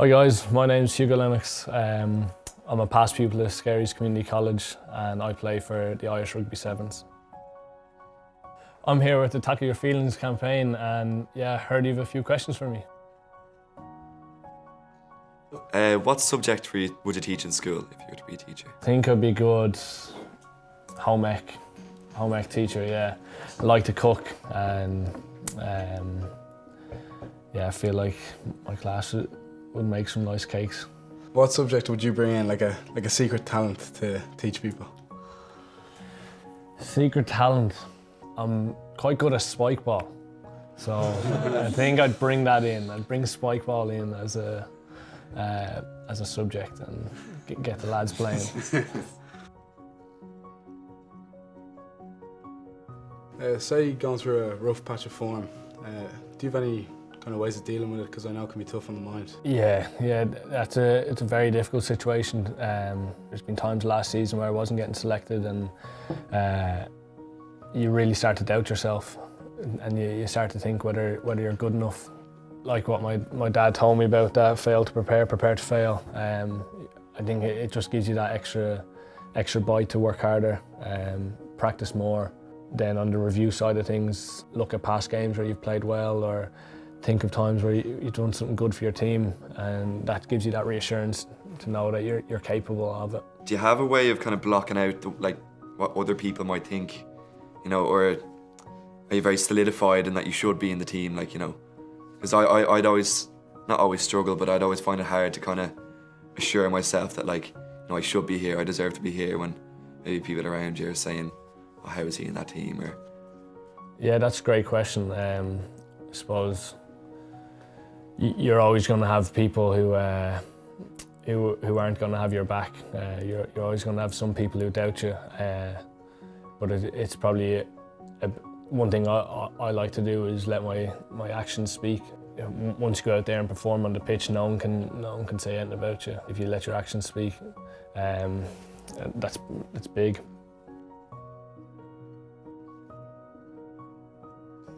Hi guys, my name's Hugo Lennox. I'm a past pupil at Skerries Community College and I play for the Irish Rugby Sevens. I'm here with the Tackle Your Feelings campaign and yeah, heard you have a few questions for me. What subject would you teach in school if you were to be a teacher? I think I'd be good home ec teacher, yeah. I like to cook and yeah, I feel like my class would make some nice cakes. What subject would you bring in, like a secret talent to teach people? Secret talent? I'm quite good at spike ball, so I think I'd bring that in. I'd bring spike ball in as a subject and get the lads playing. Say you're going through a rough patch of form, do you have any kind of ways of dealing with it? Because I know it can be tough on the mind. Yeah, it's a very difficult situation. There's been times last season where I wasn't getting selected and you really start to doubt yourself and you start to think whether you're good enough. Like what my dad told me about that, fail to prepare, prepare to fail. I think it just gives you that extra bite to work harder, practice more. Then on the review side of things, look at past games where you've played well or think of times where you've done something good for your team, and that gives you that reassurance to know that you're capable of it. Do you have a way of kind of blocking out what other people might think, or are you very solidified in that you should be in the team, Because I'd always, not always struggle, but I'd always find it hard to kind of assure myself that I should be here, I deserve to be here, when maybe people around you are saying, oh, how is he in that team? Or yeah, that's a great question. I suppose you're always going to have people who aren't going to have your back. You're always going to have some people who doubt you. But it's probably one thing I like to do is let my actions speak. Once you go out there and perform on the pitch, no one can say anything about you. If you let your actions speak, that's big.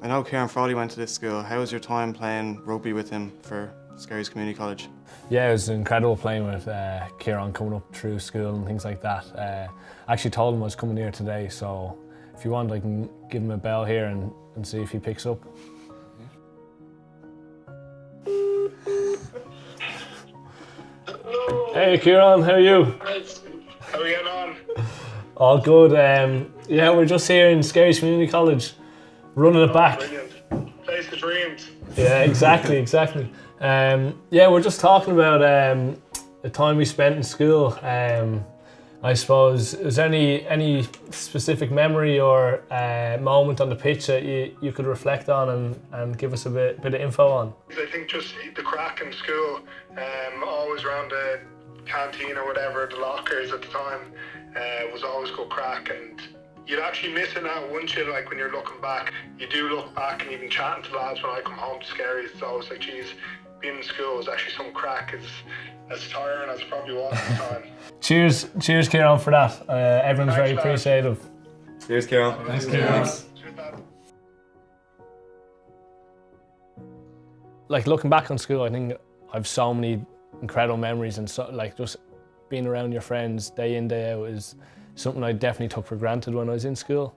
I know Ciarán Frawley went to this school. How was your time playing rugby with him for Skerries Community College? Yeah, it was incredible playing with Ciarán coming up through school and things like that. I actually told him I was coming here today, so if you want I can give him a bell here and see if he picks up. Hey Ciarán, how are you? How are we getting on? All good. Yeah, we're just here in Skerries Community College, running it back. Brilliant. Place of dreams. Yeah, exactly. Yeah, we're just talking about the time we spent in school. I suppose, is there any specific memory or moment on the pitch that you could reflect on and give us a bit of info on? I think just the crack in school, always around the canteen or whatever, the lockers at the time, was always good crack, and you'd actually miss it now, wouldn't you? Like when you're looking back, you do look back, and even chatting to the lads when I come home to Skerries, it's always like, geez, being in school was actually some crack, as tiring as it probably was at the time. Cheers Ciarán for that. Everyone's very appreciative. Cheers, Ciarán. Thanks, Ciarán. Like looking back on school, I think I've so many incredible memories, and just being around your friends day in, day out is something I definitely took for granted when I was in school.